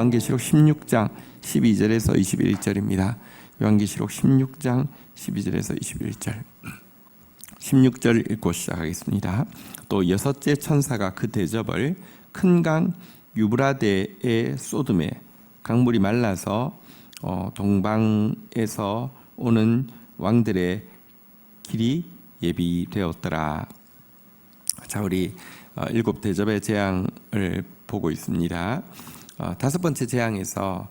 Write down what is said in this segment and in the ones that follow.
요한계시록 16장 12절에서 21절입니다. 요한계시록 16장 12절에서 21절. 16절 읽고 시작하겠습니다. 또 여섯째 천사가 그 대접을 큰 강 유브라데에 쏟음에 강물이 말라서 동방에서 오는 왕들의 길이 예비되었더라. 자, 우리 일곱 대접의 재앙을 보고 있습니다. 다섯 번째 재앙에서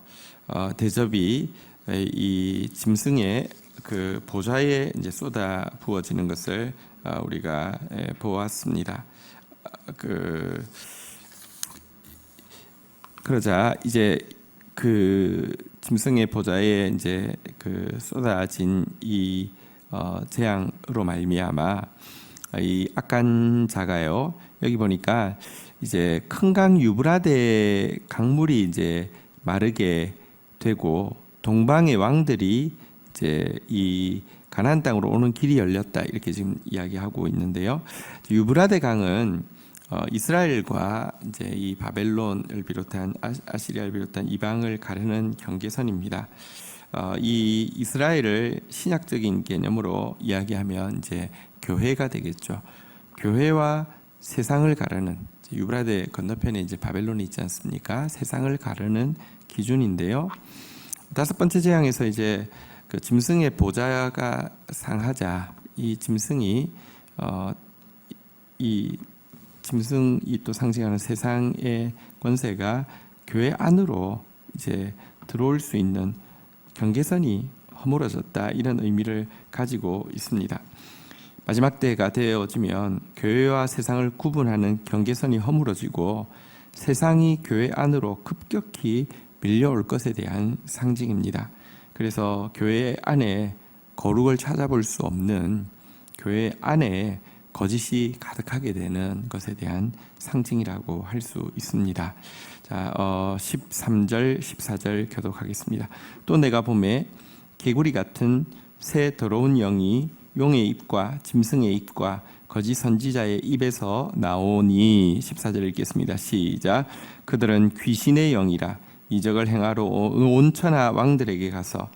대접이 이 짐승의 그 보좌에 이제 쏟아 부어지는 것을 우리가 보았습니다. 그러자 이제 그 짐승의 보좌에 이제 그 쏟아진 이 재앙으로 말미암아 이 악한 자가요. 여기 보니까 이제 큰 강 유브라데 강물이 이제 마르게 되고 동방의 왕들이 이제 이 가나안 땅으로 오는 길이 열렸다 이렇게 지금 이야기하고 있는데요. 유브라데 강은 이스라엘과 이제 이 바벨론을 비롯한 아시리아를 비롯한 이방을 가르는 경계선입니다. 이 이스라엘을 신약적인 개념으로 이야기하면 이제 교회가 되겠죠. 교회와 세상을 가르는 유브라데 건너편에 이제 바벨론이 있지 않습니까? 세상을 가르는 기준인데요. 다섯 번째 재앙에서 이제 그 짐승의 보좌가 상하자 이 짐승이 이 짐승이 또 상징하는 세상의 권세가 교회 안으로 이제 들어올 수 있는 경계선이 허물어졌다 이런 의미를 가지고 있습니다. 마지막 때가 되어지면 교회와 세상을 구분하는 경계선이 허물어지고 세상이 교회 안으로 급격히 밀려올 것에 대한 상징입니다. 그래서 교회 안에 거룩을 찾아볼 수 없는 교회 안에 거짓이 가득하게 되는 것에 대한 상징이라고 할 수 있습니다. 자, 13절, 14절 교독하겠습니다. 또 내가 보매 개구리 같은 새 더러운 영이 용의 입과 짐승의 입과 거짓 선지자의 입에서 나오니 14절 읽겠습니다. 시작. 그들은 귀신의 영이라 이적을 행하러 온 천하 왕들에게 가서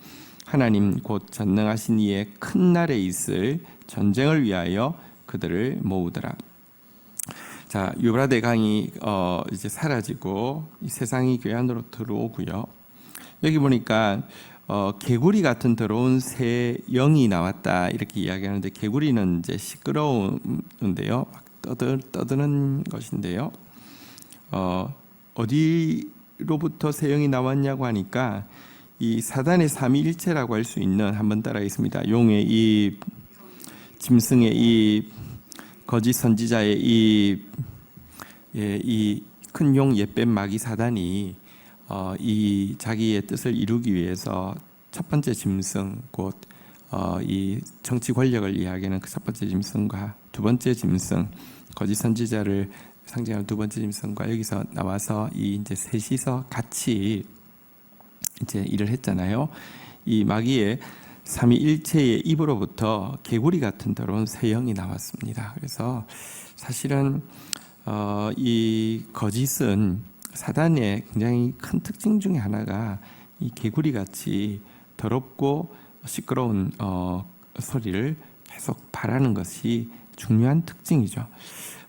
하나님 곧 전능하신 이의 큰 날에 있을 전쟁을 위하여 그들을 모으더라. 자, 유브라데 강이 이제 사라지고 이 세상이 교회 안으로 들어오고요. 여기 보니까 개구리 같은 더러운 새 영이 나왔다 이렇게 이야기하는데 개구리는 이제 시끄러운데요, 막 떠드는 것인데요. 어디로부터 새 영이 나왔냐고 하니까 이 사단의 삼위일체라고 할 수 있는 한번 따라하겠습니다. 용의 입, 짐승의 입, 거짓 선지자의 입, 이 큰 용 옛뱀 마귀 사단이 이 자기의 뜻을 이루기 위해서 첫 번째 짐승 곧 이 정치 권력을 이야기하는 그 첫 번째 짐승과 두 번째 짐승 거짓 선지자를 상징하는 두 번째 짐승과 여기서 나와서 이 이제 셋이서 같이 이제 일을 했잖아요. 이 마귀의 삼위일체의 입으로부터 개구리 같은 더러운 새 영이 나왔습니다. 그래서 사실은 이 거짓은 사단의 굉장히 큰 특징 중에 하나가 이 개구리 같이 더럽고 시끄러운 소리를 계속 발하는 것이 중요한 특징이죠.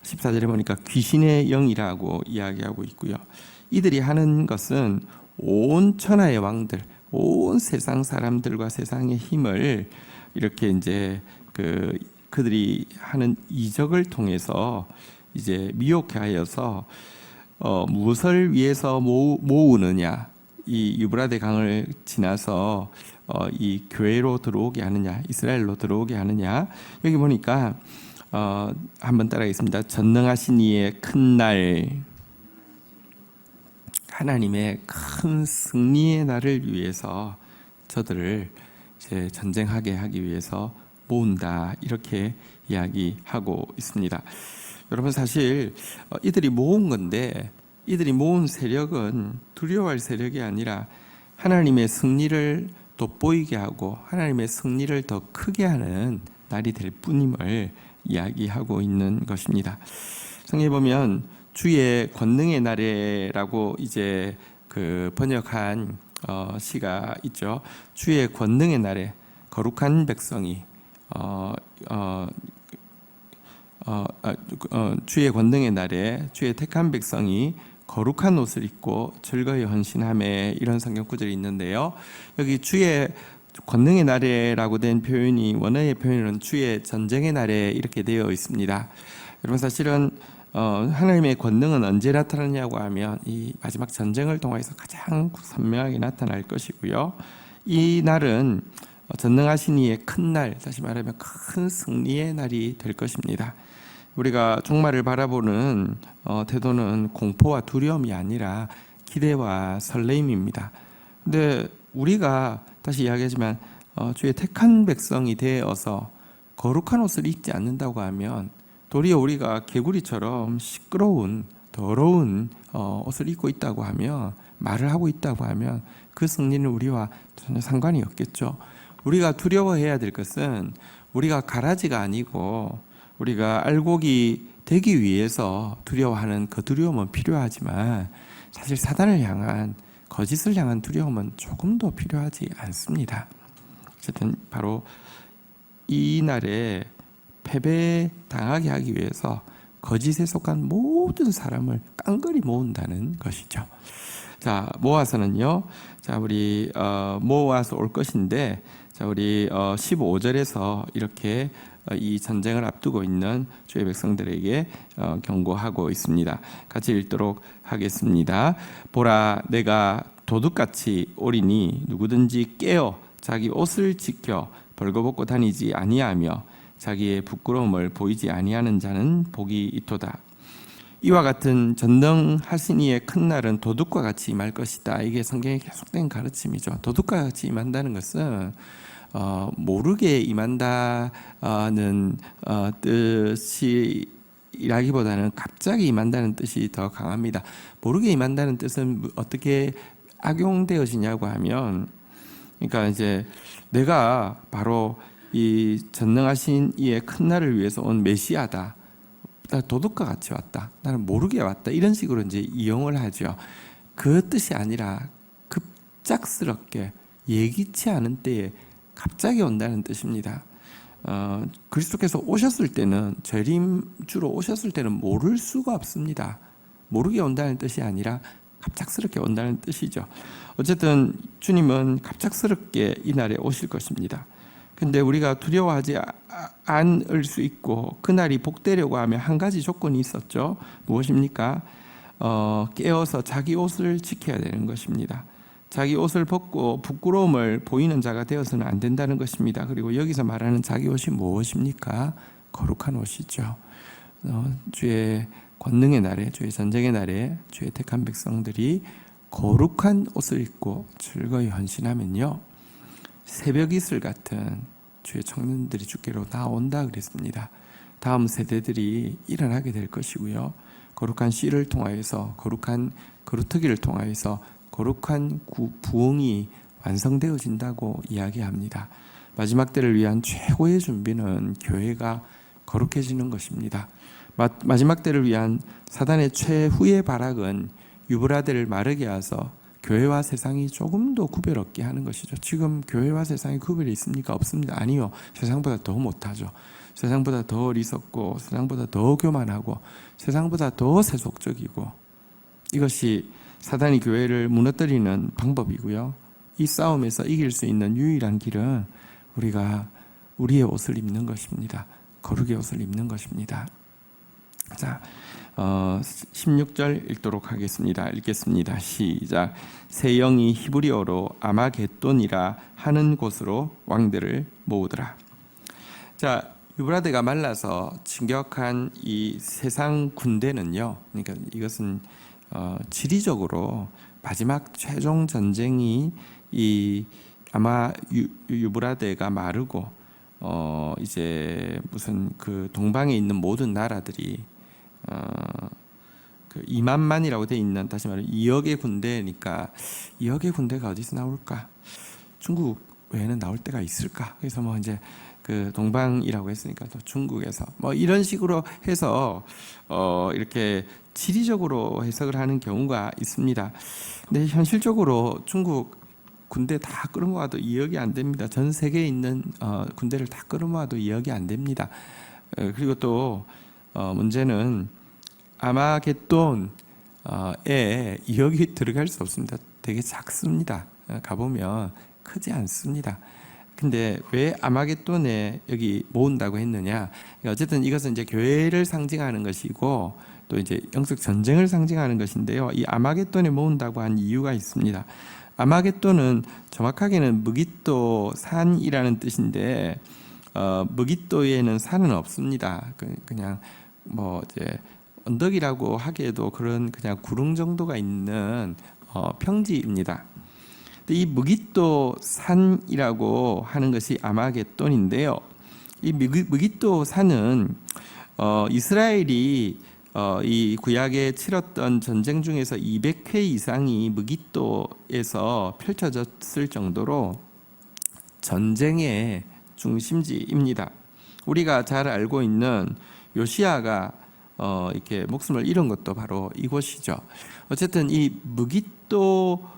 14절에 보니까 귀신의 영이라고 이야기하고 있고요. 이들이 하는 것은 온 천하의 왕들, 온 세상 사람들과 세상의 힘을 이렇게 이제 그들이 하는 이적을 통해서 이제 미혹해 하여서 무엇을 위해서 모으느냐, 이 유브라데 강을 지나서 이 교회로 들어오게 하느냐, 이스라엘로 들어오게 하느냐. 여기 보니까 한번 따라하겠습니다. 전능하신 이의 큰 날, 하나님의 큰 승리의 날을 위해서 저들을 이제 전쟁하게 하기 위해서 모은다 이렇게 이야기하고 있습니다. 여러분, 사실 이들이 모은 건데 이들이 모은 세력은 두려워할 세력이 아니라 하나님의 승리를 돋보이게 하고 하나님의 승리를 더 크게 하는 날이 될 뿐임을 이야기하고 있는 것입니다. 성경에 보면 주의 권능의 날에라고 이제 그 번역한 시가 있죠. 주의 권능의 날에 거룩한 백성이 주의 권능의 날에 주의 택한 백성이 거룩한 옷을 입고 즐거이 헌신하매, 이런 성경 구절이 있는데요. 여기 주의 권능의 날에라고 된 표현이 원어의 표현은 주의 전쟁의 날에 이렇게 되어 있습니다. 여러분, 사실은 하나님의 권능은 언제 나타나냐고 하면 이 마지막 전쟁을 통해서 가장 선명하게 나타날 것이고요. 이 날은 전능하신 이의 큰 날, 다시 말하면 큰 승리의 날이 될 것입니다. 우리가 종말을 바라보는 태도는 공포와 두려움이 아니라 기대와 설레임입니다. 근데 우리가 다시 이야기하지만 주의 택한 백성이 되어서 거룩한 옷을 입지 않는다고 하면 도리어 우리가 개구리처럼 시끄러운 더러운 옷을 입고 있다고 하면, 말을 하고 있다고 하면 그 승리는 우리와 전혀 상관이 없겠죠. 우리가 두려워해야 될 것은 우리가 가라지가 아니고 우리가 알곡이 되기 위해서 두려워하는 그 두려움은 필요하지만 사실 사단을 향한, 거짓을 향한 두려움은 조금도 필요하지 않습니다. 어쨌든 바로 이 날에 패배당하게 하기 위해서 거짓에 속한 모든 사람을 깡그리 모은다는 것이죠. 자, 모아서는요. 자, 우리 모아서 올 것인데, 자, 우리 15절에서 이렇게 이 전쟁을 앞두고 있는 주의 백성들에게 경고하고 있습니다. 같이 읽도록 하겠습니다. 보라, 내가 도둑같이 오리니 누구든지 깨어 자기 옷을 지켜 벌거벗고 다니지 아니하며 자기의 부끄러움을 보이지 아니하는 자는 복이 있도다. 이와 같은 전능하신 이의 큰 날은 도둑과 같이 임할 것이다. 이게 성경에 계속된 가르침이죠. 도둑과 같이 임한다는 것은 모르게 임한다는 뜻이라기보다는 갑자기 임한다는 뜻이 더 강합니다. 모르게 임한다는 뜻은 어떻게 악용되어지냐고 하면, 그러니까 이제 내가 바로 이 전능하신 이의 큰 날을 위해서 온 메시아다. 나 도둑과 같이 왔다. 나는 모르게 왔다. 이런 식으로 이제 이용을 하죠. 그 뜻이 아니라 급작스럽게 예기치 않은 때에 갑자기 온다는 뜻입니다. 그리스도께서 오셨을 때는, 재림주로 오셨을 때는 모를 수가 없습니다. 모르게 온다는 뜻이 아니라 갑작스럽게 온다는 뜻이죠. 어쨌든 주님은 갑작스럽게 이 날에 오실 것입니다. 근데 우리가 두려워하지 않을 수 있고 그날이 복되려고 하면 한 가지 조건이 있었죠. 무엇입니까? 깨어서 자기 옷을 지켜야 되는 것입니다. 자기 옷을 벗고 부끄러움을 보이는 자가 되어서는 안 된다는 것입니다. 그리고 여기서 말하는 자기 옷이 무엇입니까? 거룩한 옷이죠. 주의 권능의 날에, 주의 전쟁의 날에 주의 택한 백성들이 거룩한 옷을 입고 즐거이 헌신하면요, 새벽 이슬 같은 주의 청년들이 주께로 나온다 그랬습니다. 다음 세대들이 일어나게 될 것이고요. 거룩한 씨를 통하여서, 거룩한 거루터기를 통하여서 거룩한 부흥이 완성되어진다고 이야기합니다. 마지막 때를 위한 최고의 준비는 교회가 거룩해지는 것입니다. 마지막 때를 위한 사단의 최후의 발악은 유브라데를 마르게 하서 교회와 세상이 조금 더 구별 없게 하는 것이죠. 지금 교회와 세상이 구별이 있습니까? 없습니다. 아니요. 세상보다 더 못하죠. 세상보다 더 어리석고, 세상보다 더 교만하고, 세상보다 더 세속적이고, 이것이 사단이 교회를 무너뜨리는 방법이고요. 이 싸움에서 이길 수 있는 유일한 길은 우리가 우리의 옷을 입는 것입니다. 거룩의 옷을 입는 것입니다. 자, 16절 읽도록 하겠습니다. 읽겠습니다. 시작. 새 영이 히브리어로 아마겟돈이라 하는 곳으로 왕들을 모으더라. 자, 유브라데가 말라서 진격한 이 세상 군대는요, 그러니까 이것은 지리적으로 마지막 최종 전쟁이 아마 유브라데가 마르고 이제 무슨 그 동방에 있는 모든 나라들이 그 2만만이라고 돼 있는, 다시 말해 2억의 군대니까 2억의 군대가 어디서 나올까? 중국 외에는 나올 때가 있을까? 그래서 뭐 이제 그 동방이라고 했으니까 또 중국에서 뭐 이런 식으로 해서 이렇게 지리적으로 해석을 하는 경우가 있습니다. 근데 현실적으로 중국 군대 다 끌어모아도 2억이 안 됩니다. 전 세계에 있는 군대를 다 끌어모아도 2억이 안 됩니다. 그리고 또 문제는 아마겟돈에 2억이 들어갈 수 없습니다. 되게 작습니다. 가보면 크지 않습니다. 근데 왜 아마겟돈에 여기 모은다고 했느냐? 어쨌든 이것은 이제 교회를 상징하는 것이고 또 이제 영적 전쟁을 상징하는 것인데요. 이 아마겟돈에 모은다고 한 이유가 있습니다. 아마겟돈은 정확하게는 무깃도 산이라는 뜻인데 무깃도에는 산은 없습니다. 그냥 뭐 이제 언덕이라고 하기에도 그런 그냥 구릉 정도가 있는 평지입니다. 이 무깃도 산이라고 하는 것이 아마겟돈인데요. 이 무깃도 산은 이스라엘이 이 구약에 치렀던 전쟁 중에서 200회 이상이 무깃도에서 펼쳐졌을 정도로 전쟁의 중심지입니다. 우리가 잘 알고 있는 요시야가 이렇게 목숨을 잃은 것도 바로 이곳이죠. 어쨌든 이 무깃도에서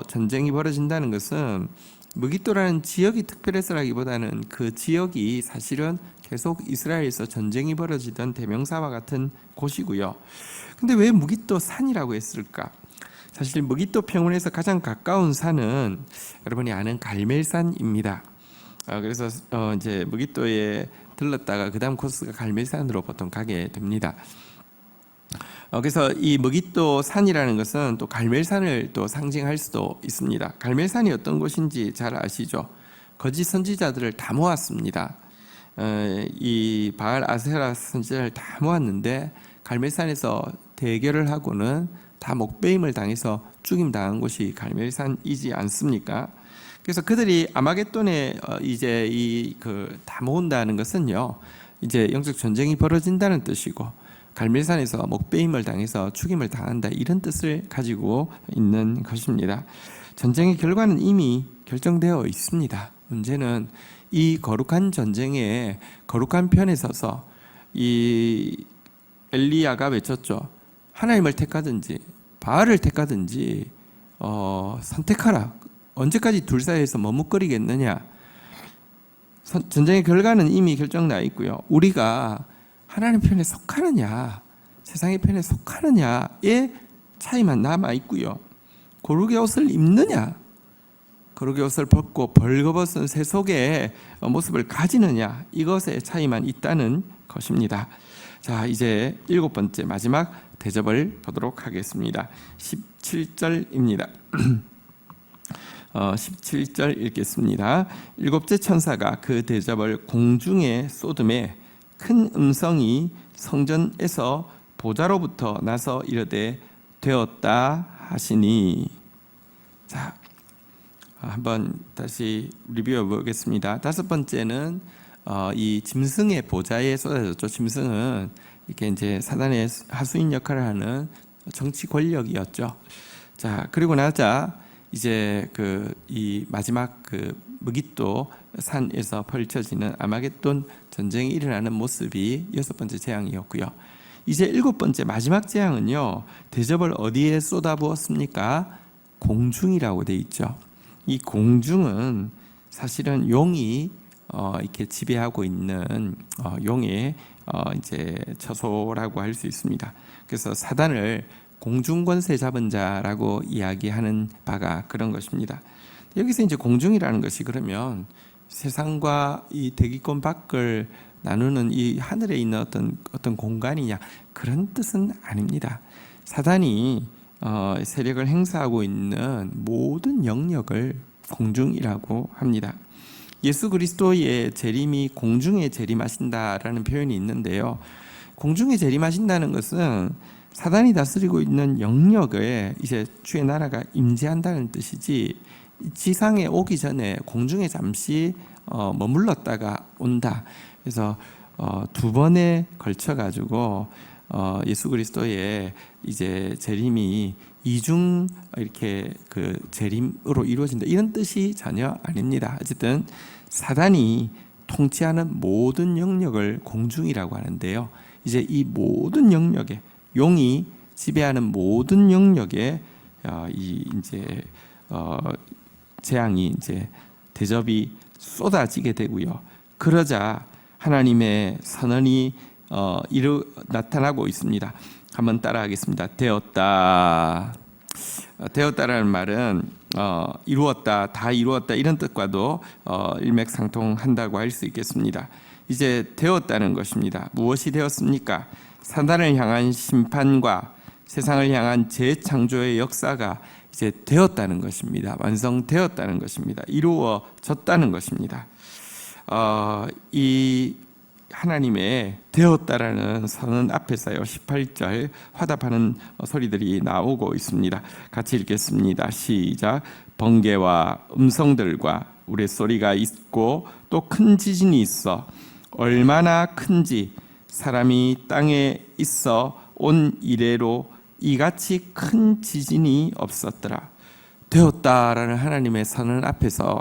전쟁이 벌어진다는 것은 무깃도라는 지역이 특별해서라기보다는 그 지역이 사실은 계속 이스라엘에서 전쟁이 벌어지던 대명사와 같은 곳이고요. 근데 왜 무깃도 산이라고 했을까? 사실 무깃도 평원에서 가장 가까운 산은 여러분이 아는 갈멜산입니다. 그래서 이제 무깃도에 들렀다가 그 다음 코스가 갈멜산으로 보통 가게 됩니다. 그래서 이 무깃도 산이라는 것은 또 갈멜산을 또 상징할 수도 있습니다. 갈멜산이 어떤 곳인지 잘 아시죠? 거짓 선지자들을 다 모았습니다. 이 바알 아세라 선지자를 다 모았는데 갈멜산에서 대결을 하고는 다 목베임을 당해서 죽임 당한 곳이 갈멜산이지 않습니까? 그래서 그들이 아마겟돈에 이제 다 모은다는 것은요, 이제 영적 전쟁이 벌어진다는 뜻이고 갈멜산에서 목베임을 당해서 죽임을 당한다 이런 뜻을 가지고 있는 것입니다. 전쟁의 결과는 이미 결정되어 있습니다. 문제는 이 거룩한 전쟁에 거룩한 편에 서서 이 엘리야가 외쳤죠. 하나님을 택하든지 바알을 택하든지 선택하라. 언제까지 둘 사이에서 머뭇거리겠느냐. 전쟁의 결과는 이미 결정나 있고요. 우리가 하나님 편에 속하느냐 세상의 편에 속하느냐의 차이만 남아 있고요. 거룩의 옷을 입느냐 거룩의 옷을 벗고 벌거벗은 세속의 모습을 가지느냐 이것의 차이만 있다는 것입니다. 자, 이제 7번째 마지막 대접을 보도록 하겠습니다. 17절입니다. 17절 읽겠습니다. 7째 천사가 그 대접을 공중에 쏟음에 큰 음성이 성전에서 보좌로부터 나서 이르되 되었다 하시니. 자, 한번 다시 리뷰해 보겠습니다. 5번째는 이 짐승의 보좌에 쏟아졌죠. 짐승은 이렇게 이제 사단의 하수인 역할을 하는 정치 권력이었죠. 자, 그리고 나자 이제 이 마지막 무깃도 산에서 펼쳐지는 아마겟돈 전쟁이 일어나는 모습이 6번째 재앙이었고요. 이제 7번째 마지막 재앙은요, 대접을 어디에 쏟아부었습니까? 공중이라고 돼 있죠. 이 공중은 사실은 용이 이렇게 지배하고 있는 용의 이제 처소라고 할 수 있습니다. 그래서 사단을 공중권세 잡은 자라고 이야기하는 바가 그런 것입니다. 여기서 이제 공중이라는 것이 그러면 세상과 이 대기권 밖을 나누는 이 하늘에 있는 어떤 공간이냐 그런 뜻은 아닙니다. 사단이 세력을 행사하고 있는 모든 영역을 공중이라고 합니다. 예수 그리스도의 재림이 공중에 재림하신다라는 표현이 있는데요. 공중에 재림하신다는 것은 사단이 다스리고 있는 영역에 이제 주의 나라가 임재한다는 뜻이지, 지상에 오기 전에 공중에 잠시 머물렀다가 온다. 그래서 두 번에 걸쳐 가지고 예수 그리스도의 이제 재림이 이중 이렇게 재림으로 이루어진다 이런 뜻이 전혀 아닙니다. 어쨌든 사단이 통치하는 모든 영역을 공중이라고 하는데요. 이제 이 모든 영역에 용이 지배하는 모든 영역에 이 이제 재앙이 이제 대접이 쏟아지게 되고요. 그러자 하나님의 선언이 나타나고 있습니다. 한번 따라하겠습니다. 되었다. 되었다라는 말은 이루었다, 다 이루었다 이런 뜻과도 일맥상통한다고 할 수 있겠습니다. 이제 되었다는 것입니다. 무엇이 되었습니까? 사단을 향한 심판과 세상을 향한 재창조의 역사가 이제 되었다는 것입니다. 완성되었다는 것입니다. 이루어졌다는 것입니다. 이 하나님의 되었다라는 선언 앞에서요 18절 화답하는 소리들이 나오고 있습니다. 같이 읽겠습니다. 시작. 번개와 음성들과 우레소리가 있고 또 큰 지진이 있어 얼마나 큰지 사람이 땅에 있어 온 이래로 이같이 큰 지진이 없었더라. 되었다라는 하나님의 선언 앞에서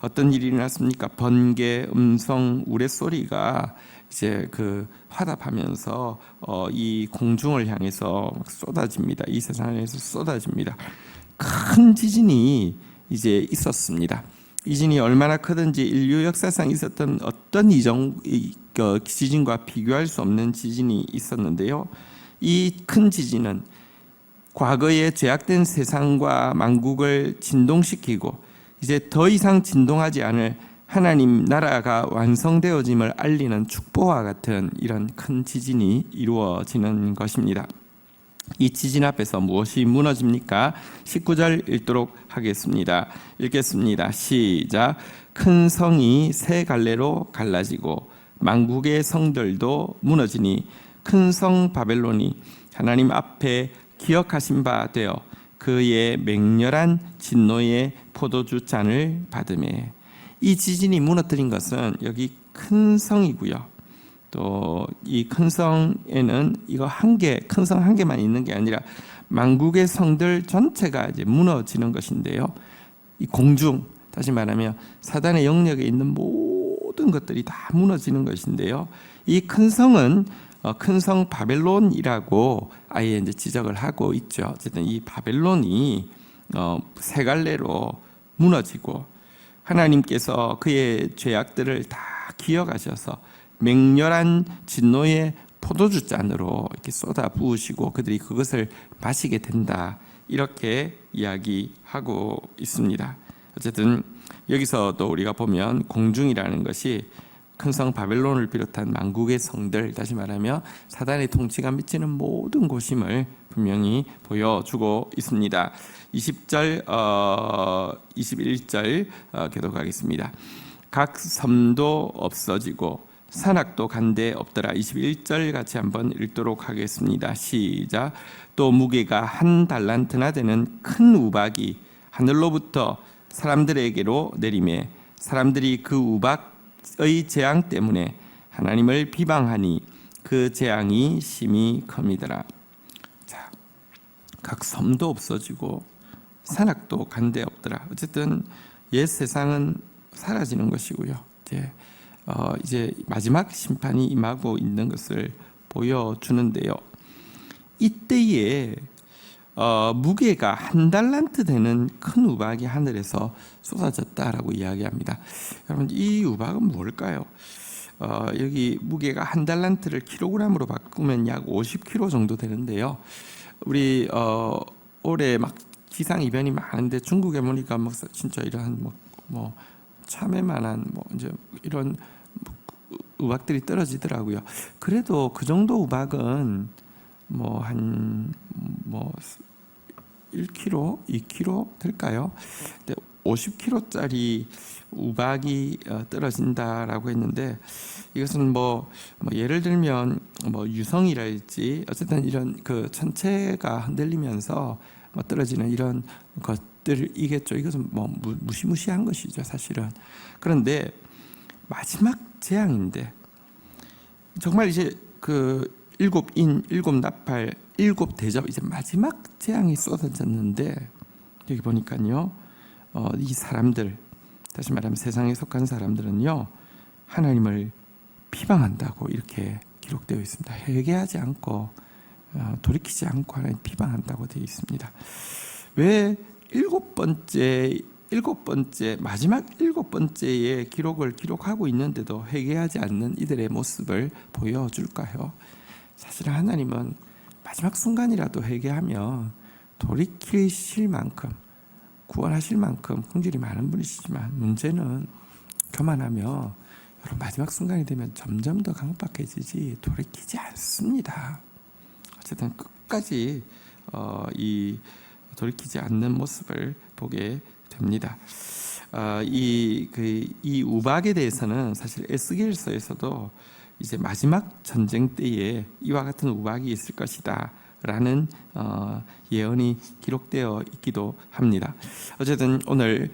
어떤 일이 일어났습니까? 번개, 음성, 우레소리가 이제 그 화답하면서 이 공중을 향해서 쏟아집니다. 이 세상을 향해서 쏟아집니다. 큰 지진이 이제 있었습니다. 이 지진이 얼마나 크든지 인류 역사상 있었던 어떤 이전 지진과 비교할 수 없는 지진이 있었는데요. 이 큰 지진은 과거에 죄악된 세상과 만국을 진동시키고 이제 더 이상 진동하지 않을 하나님 나라가 완성되어짐을 알리는 축복과 같은 이런 큰 지진이 이루어지는 것입니다. 이 지진 앞에서 무엇이 무너집니까? 19절 읽도록 하겠습니다. 읽겠습니다. 시작. 큰 성이 세 갈래로 갈라지고 만국의 성들도 무너지니 큰 성 바벨론이 하나님 앞에 기억하신 바 되어 그의 맹렬한 진노의 포도주 잔을 받음에. 이 지진이 무너뜨린 것은 여기 큰 성이고요. 또 이 큰 성에는 이거 큰 성 한 개만 있는 게 아니라 만국의 성들 전체가 이제 무너지는 것인데요. 이 공중, 다시 말하면 사단의 영역에 있는 모든 것들이 다 무너지는 것인데요. 이 큰 성은 큰 성 바벨론이라고 아예 이제 지적을 하고 있죠. 어쨌든 이 바벨론이 세 갈래로 무너지고 하나님께서 그의 죄악들을 다 기억하셔서 맹렬한 진노의 포도주 잔으로 이렇게 쏟아 부으시고 그들이 그것을 마시게 된다. 이렇게 이야기하고 있습니다. 어쨌든 여기서도 우리가 보면 공중이라는 것이 큰 성 바벨론을 비롯한 만국의 성들, 다시 말하면 사단의 통치가 미치는 모든 곳임을 분명히 보여주고 있습니다. 20절, 21절 계속하겠습니다. 각 섬도 없어지고 산악도 간데 없더라. 21절 같이 한번 읽도록 하겠습니다. 시작. 또 무게가 한 달란트나 되는 큰 우박이 하늘로부터 사람들에게로 내리매 사람들이 그 우박의 재앙 때문에 하나님을 비방하니 그 재앙이 심히 큽니더라. 자, 각 섬도 없어지고 산악도 간데 없더라. 어쨌든 옛 세상은 사라지는 것이고요. 이제 마지막 심판이 임하고 있는 것을 보여주는데요. 이때에 무게가 한 달란트 되는 큰 우박이 하늘에서 쏟아졌다라고 이야기합니다. 여러분, 이 우박은 뭘까요? 여기 무게가 한 달란트를 킬로그램으로 바꾸면 약 50kg 정도 되는데요. 우리 올해 막 기상 이변이 많은데 중국에 보니까 막 진짜 이러한 뭐 참외만한 이제 이런 우박들이 떨어지더라고요. 그래도 그 정도 우박은 한 1kg, 2kg 될까요? 50kg짜리 우박이 떨어진다라고 했는데 이것은 예를 들면 유성이랄지 어쨌든 이런 그 천체가 흔들리면서 떨어지는 이런 것들이겠죠. 이것은 무시무시한 것이죠, 사실은. 그런데 마지막 재앙인데 정말 이제 그 7인, 7나팔, 7대접 이제 마지막 재앙이 쏟아졌는데 여기 보니까요, 이 사람들, 다시 말하면 세상에 속한 사람들은요, 하나님을 비방한다고 이렇게 기록되어 있습니다. 회개하지 않고 돌이키지 않고 하나님 비방한다고 되어 있습니다. 왜 마지막 일곱 번째의 기록을 기록하고 있는데도 회개하지 않는 이들의 모습을 보여줄까요? 사실 하나님은 마지막 순간이라도 회개하며 돌이키실 만큼, 구원하실 만큼 긍휼이 많은 분이시지만, 문제는 교만하며 여러분 마지막 순간이 되면 점점 더 강박해지지 돌이키지 않습니다. 어쨌든 끝까지 이 돌이키지 않는 모습을 보게 됩니다. 이 우박에 대해서는 사실 에스겔서에서도 이제 마지막 전쟁 때에 이와 같은 우박이 있을 것이다 라는 예언이 기록되어 있기도 합니다. 어쨌든 오늘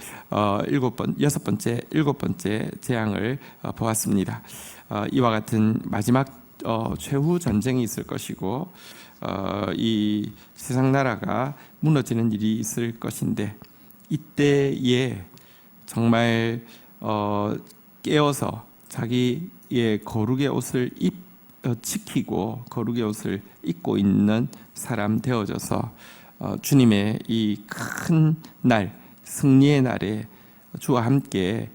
일곱 번째 재앙을 보았습니다. 이와 같은 마지막 최후 전쟁이 있을 것이고 이 세상 나라가 무너지는 일이 있을 것인데, 이때에 정말 깨어서 자기의 거룩의 옷을 지키고 거룩의 옷을 입고 있는 사람 되어져서 주님의 이 큰 날, 승리의 날에 주와 함께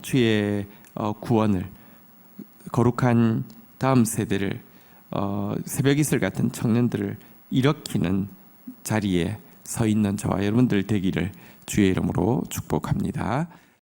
주의 구원을, 거룩한 다음 세대를, 새벽 이슬 같은 청년들을 일으키는 자리에 서 있는 저와 여러분들 되기를 주의 이름으로 축복합니다.